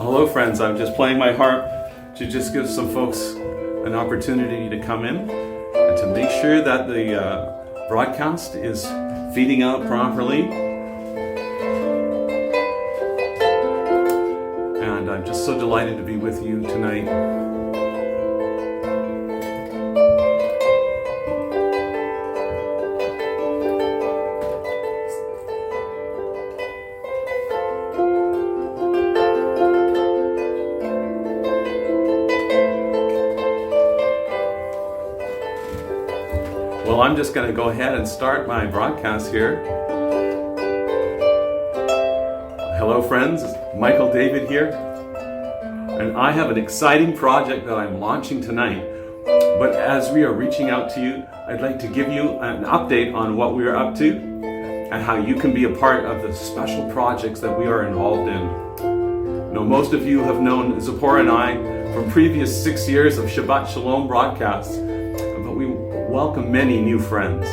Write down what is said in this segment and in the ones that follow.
Hello friends, I'm just playing my harp to just give some folks an opportunity to come in and to make sure that the broadcast is feeding out properly. And I'm just so delighted to be with you tonight. Well, I'm just going to go ahead and start my broadcast here. Hello friends, Michael David here. And I have an exciting project that I'm launching tonight. But as we are reaching out to you, I'd like to give you an update on what we are up to and how you can be a part of the special projects that we are involved in. Now, most of you have known Zipporah and I from previous 6 years of Shabbat Shalom broadcasts, but we welcome many new friends.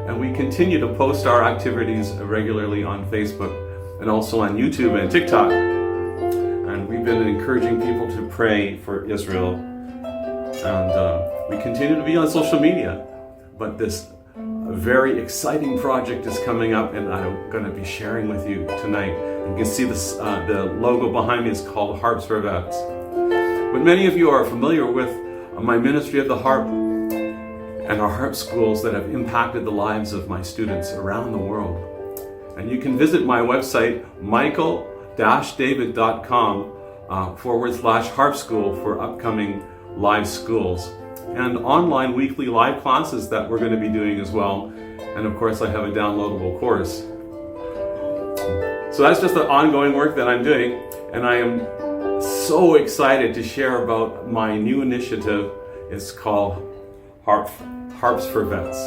And we continue to post our activities regularly on Facebook and also on YouTube and TikTok. And we've been encouraging people to pray for Israel. And we continue to be on social media. But this very exciting project is coming up, and I'm going to be sharing with you tonight. You can see this, the logo behind me is called Harps for Vets. But many of you are familiar with my ministry of the harp and our harp schools that have impacted the lives of my students around the world. And you can visit my website, michael-david.com /harp school for upcoming live schools and online weekly live classes that we're going to be doing as well. And of course, I have a downloadable course. So that's just the ongoing work that I'm doing. And I am so excited to share about my new initiative. It's called Harps for Vets.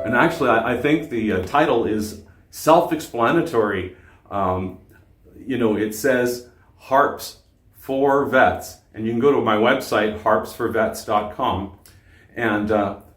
And actually, I think the title is self-explanatory. It says Harps for Vets. And you can go to my website, harpsforvets.com. And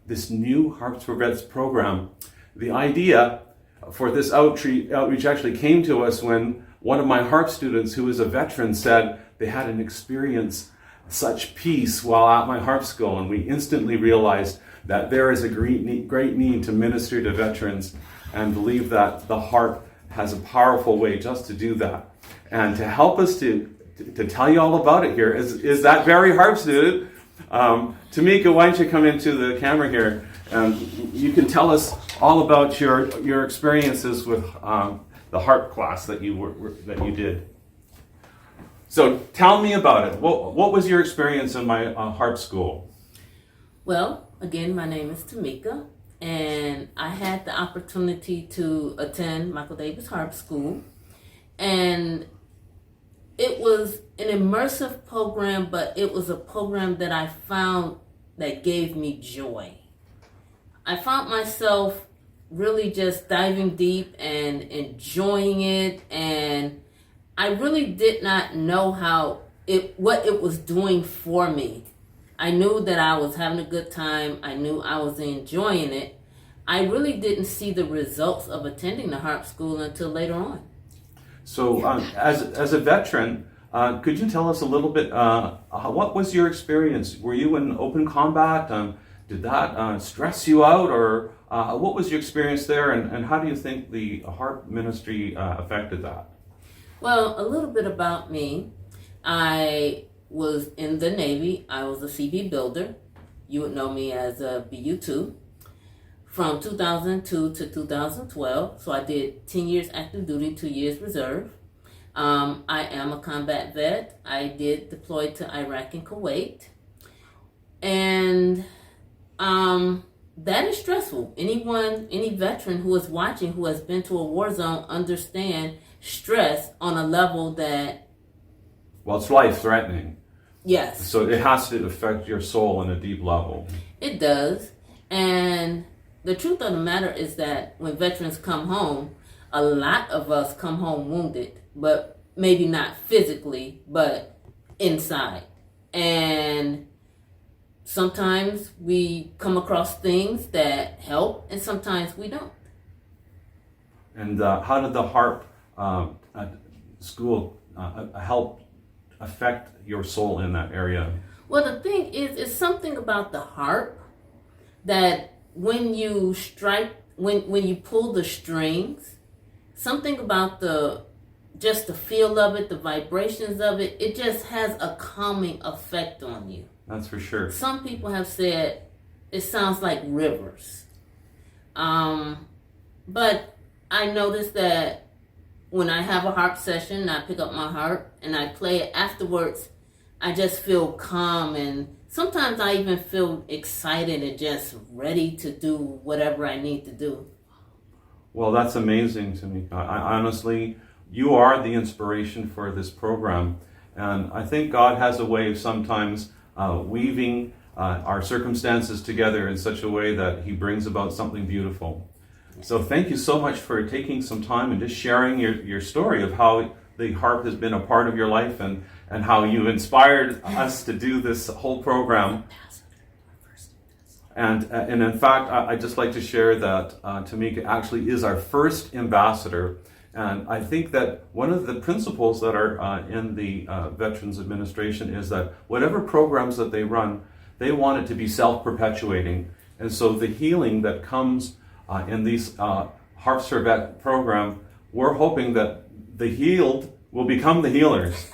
this new Harps for Vets program, the idea for this outreach actually came to us when one of my harp students, who is a veteran, said they had an experience such peace while at my harp school, and we instantly realized that there is a great need to minister to veterans, and believe that the harp has a powerful way just to do that. And to help us to tell you all about it here is that very harp student, Tamika. Why don't you come into the camera here, and you can tell us all about your experiences with the harp class that you did. So tell me about it. What was your experience in my harp school? Well, again, my name is Tamika, and I had the opportunity to attend Michael Davis Harp School. And it was an immersive program, but it was a program that I found that gave me joy. I found myself really just diving deep and enjoying it, and I really did not know what it was doing for me. I knew that I was having a good time. I knew I was enjoying it. I really didn't see the results of attending the harp school until later on. So as a veteran, could you tell us a little bit, what was your experience? Were you in open combat? Did that stress you out? Or what was your experience there? And how do you think the harp ministry affected that? Well, a little bit about me. I was in the Navy. I was a CB builder. You would know me as a BU2 from 2002 to 2012. So I did 10 years active duty, 2 years reserve. I am a combat vet. I did deploy to Iraq and Kuwait. And that is stressful. Any veteran who is watching who has been to a war zone understand stress on a level that... Well, it's life-threatening. Yes. So it has to affect your soul on a deep level. It does. And the truth of the matter is that when veterans come home, a lot of us come home wounded, but maybe not physically, but inside. And sometimes we come across things that help, and sometimes we don't. And how did the harp school help affect your soul in that area? Well, the thing is, it's something about the harp that when you strike, when you pull the strings, something about just the feel of it, the vibrations of it, it just has a calming effect on you. That's for sure. Some people have said it sounds like rivers. But I noticed that when I have a harp session, I pick up my harp and I play it afterwards, I just feel calm, and sometimes I even feel excited and just ready to do whatever I need to do. Well, that's amazing to me. I honestly, you are the inspiration for this program, and I think God has a way of sometimes weaving our circumstances together in such a way that He brings about something beautiful. So thank you so much for taking some time and just sharing your story of how the harp has been a part of your life, and how you inspired us to do this whole program. And in fact, I'd just like to share that Tamika actually is our first ambassador. And I think that one of the principles that are in the Veterans Administration is that whatever programs that they run, they want it to be self-perpetuating. And so the healing that comes in these Harps for Vet program, we're hoping that the healed will become the healers.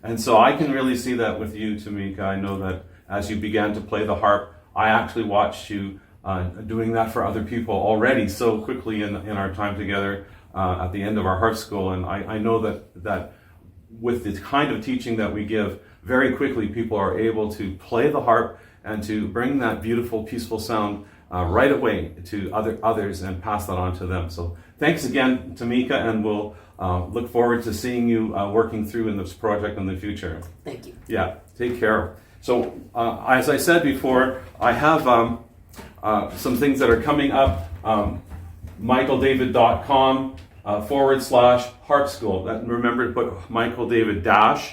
And so I can really see that with you, Tamika. I know that as you began to play the harp, I actually watched you doing that for other people already so quickly in our time together at the end of our harp school. And I know that with the kind of teaching that we give, very quickly people are able to play the harp and to bring that beautiful, peaceful sound right away to others and pass that on to them. So thanks again, Tamika, and we'll look forward to seeing you working through in this project in the future. Thank you. Yeah, take care. So as I said before, I have some things that are coming up. michaeldavid.com /harp school. That, remember to put michael-david.com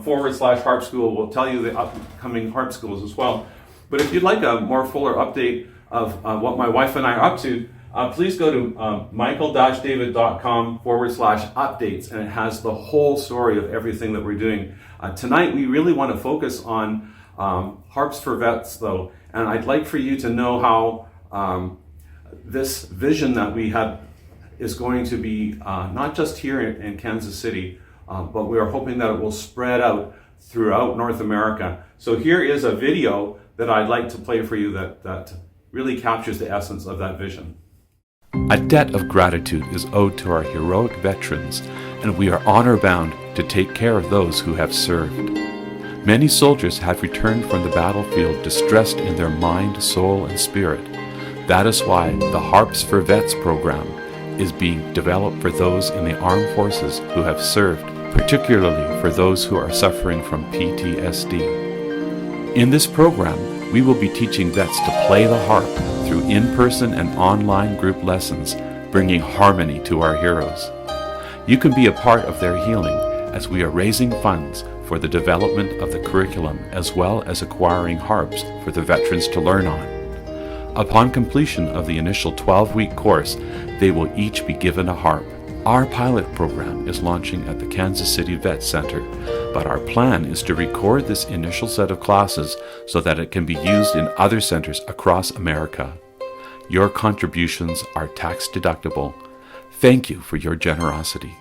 /harp school will tell you the upcoming harp schools as well. But if you'd like a more fuller update of what my wife and I are up to, please go to michael-david.com /updates, and it has the whole story of everything that we're doing. Tonight we really want to focus on Harps for Vets, though, and I'd like for you to know how this vision that we have is going to be not just here in Kansas City, but we are hoping that it will spread out throughout North America. So here is a video that I'd like to play for you that really captures the essence of that vision. A debt of gratitude is owed to our heroic veterans, and we are honor-bound to take care of those who have served. Many soldiers have returned from the battlefield distressed in their mind, soul, and spirit. That is why the Harps for Vets program is being developed for those in the armed forces who have served, particularly for those who are suffering from PTSD. In this program, we will be teaching vets to play the harp through in-person and online group lessons, bringing harmony to our heroes. You can be a part of their healing as we are raising funds for the development of the curriculum as well as acquiring harps for the veterans to learn on. Upon completion of the initial 12-week course, they will each be given a harp. Our pilot program is launching at the Kansas City Vet Center, but our plan is to record this initial set of classes so that it can be used in other centers across America. Your contributions are tax deductible. Thank you for your generosity.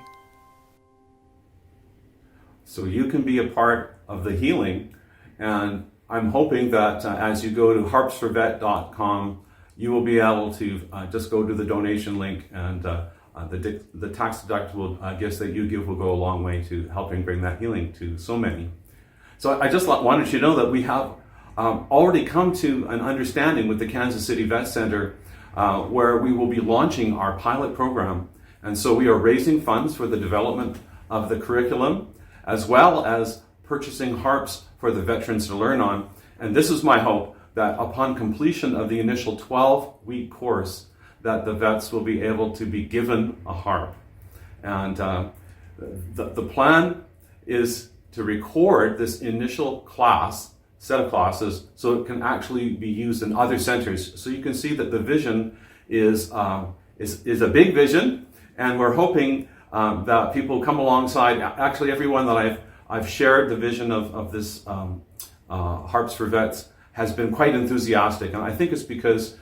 So you can be a part of the healing, and I'm hoping that as you go to harpsforvet.com, you will be able to just go to the donation link, and the tax deductible gifts that you give will go a long way to helping bring that healing to so many. So I just wanted you to know that we have already come to an understanding with the Kansas City Vet Center where we will be launching our pilot program. And so we are raising funds for the development of the curriculum, as well as purchasing harps for the veterans to learn on. And this is my hope, that upon completion of the initial 12-week course, that the vets will be able to be given a harp. And the plan is to record this initial set of classes, so it can actually be used in other centers. So you can see that the vision is a big vision, And we're hoping that people come alongside. Actually, everyone that I've shared the vision of this Harps for Vets has been quite enthusiastic. And I think it's because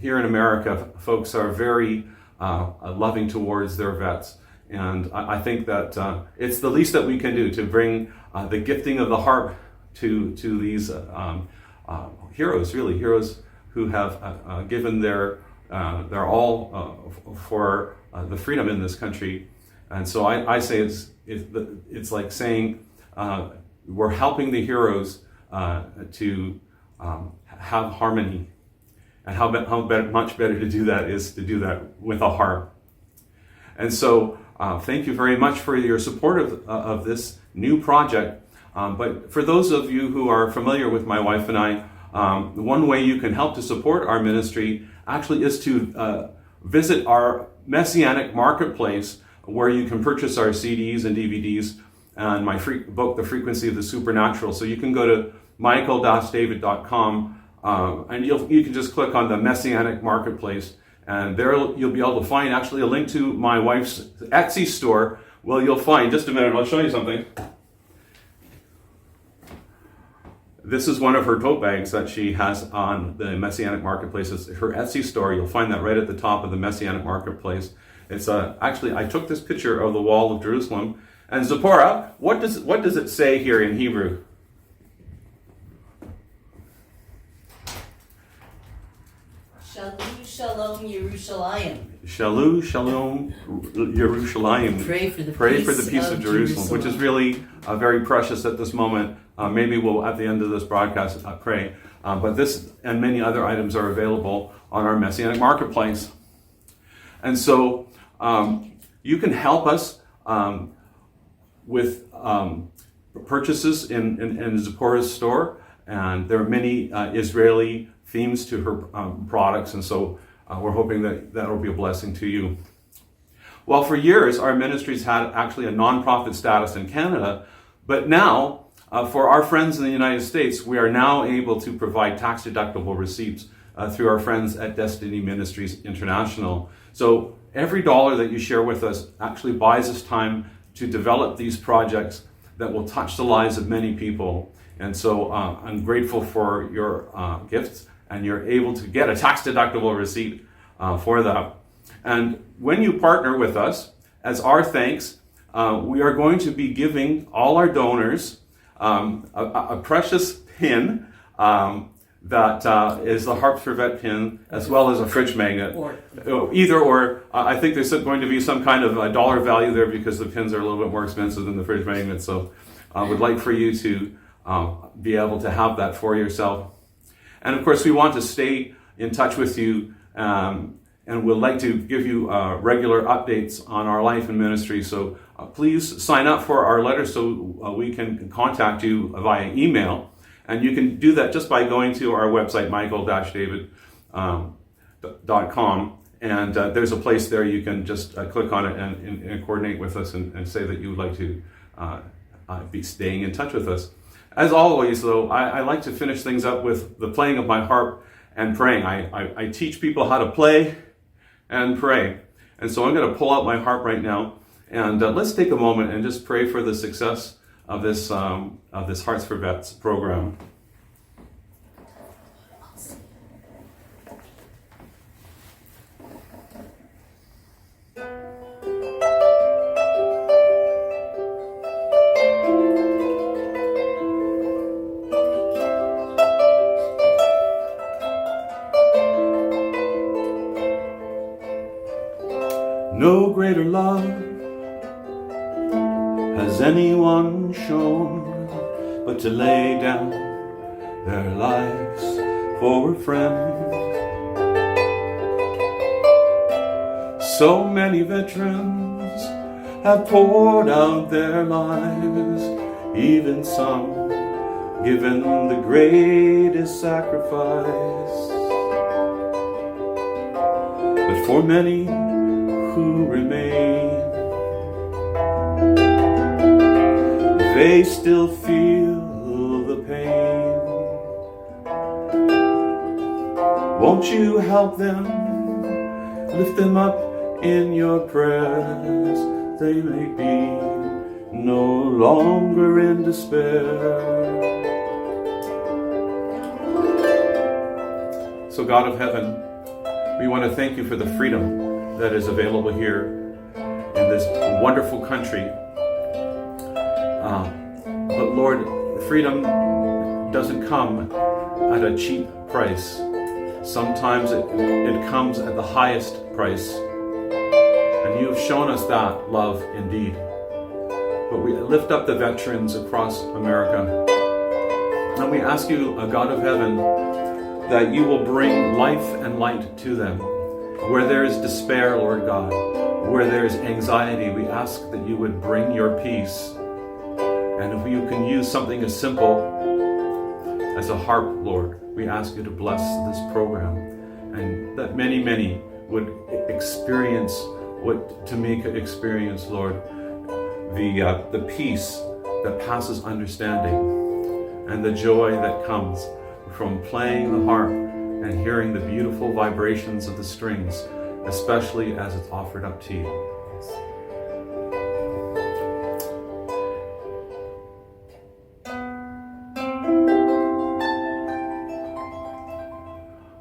here in America, folks are very loving towards their vets. And I think that it's the least that we can do to bring the gifting of the harp to these heroes, really heroes who have given their all for the freedom in this country. And so I say it's like saying we're helping the heroes to have harmony, and how much better to do that is to do that with a harp. And so thank you very much for your support of this new project. But for those of you who are familiar with my wife and I, one way you can help to support our ministry actually is to visit our Messianic Marketplace, where you can purchase our CDs and DVDs and my book, The Frequency of the Supernatural. So you can go to michael-david.com and you can just click on the Messianic Marketplace, and there you'll be able to find actually a link to my wife's Etsy store. Well, you'll find, just a minute, I'll show you something. This is one of her tote bags that she has on the Messianic Marketplace. It's her Etsy store. You'll find that right at the top of the Messianic Marketplace. It's actually, I took this picture of the wall of Jerusalem. And Zipporah, what does it say here in Hebrew? Shalom, shalom, Yerushalayim. Shalom, shalom, Yerushalayim. Pray for the peace of Jerusalem, which is really very precious at this moment. Maybe we'll, at the end of this broadcast, pray. But this and many other items are available on our Messianic Marketplace. And so you can help us with purchases in Zipporah's store. And there are many Israeli themes to her products. And so we're hoping that will be a blessing to you. Well, for years, our ministry's had actually a nonprofit status in Canada. But now, for our friends in the United States, we are now able to provide tax-deductible receipts through our friends at Destiny Ministries International. So every dollar that you share with us actually buys us time to develop these projects that will touch the lives of many people. And so I'm grateful for your gifts, and you're able to get a tax-deductible receipt for that. And when you partner with us, as our thanks, we are going to be giving all our donors a precious pin that is the Harps for Vet pin, as well as a fridge magnet. Either or. I think there's going to be some kind of a dollar value there because the pins are a little bit more expensive than the fridge magnet. So I would like for you to be able to have that for yourself. And of course, we want to stay in touch with you, and we'd like to give you regular updates on our life and ministry. So please sign up for our letter so we can contact you via email. And you can do that just by going to our website, michael-david.com. And there's a place there you can just click on it and coordinate with us and say that you would like to be staying in touch with us. As always, though, I like to finish things up with the playing of my harp and praying. I teach people how to play and pray. And so I'm going to pull out my harp right now. And let's take a moment and just pray for the success of this Hearts for Vets program. No greater love has anyone shown but to lay down their lives for a friend. So many veterans have poured out their lives, even some given the greatest sacrifice. But for many who remain, they still feel the pain. Won't you help them, lift them up In your prayers they may be no longer in despair. So God of heaven, we want to thank you for the freedom that is available here in this wonderful country. But Lord, freedom doesn't come at a cheap price. Sometimes it comes at the highest price. And you have shown us that love indeed. But we lift up the veterans across America. And we ask you, God of heaven, that you will bring life and light to them. Where there is despair, Lord God, where there is anxiety, we ask that you would bring your peace. And if you can use something as simple as a harp, Lord, we ask you to bless this program, and that many, many would experience what Tamika experienced, Lord, the peace that passes understanding and the joy that comes from playing the harp and hearing the beautiful vibrations of the strings, especially as it's offered up to you.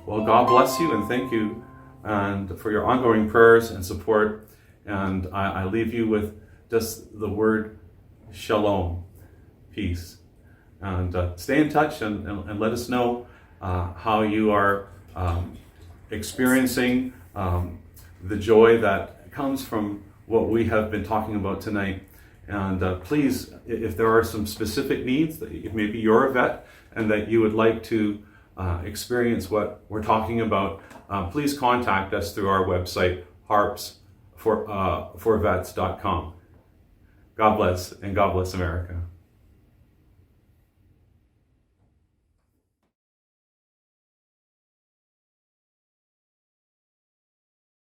Well, God bless you and thank you and for your ongoing prayers and support. And I leave you with just the word shalom, peace. And stay in touch and let us know how you are experiencing the joy that comes from what we have been talking about tonight. And please, if there are some specific needs, that maybe you're a vet and that you would like to experience what we're talking about, please contact us through our website, harpsforvets.com. God bless, and God bless America.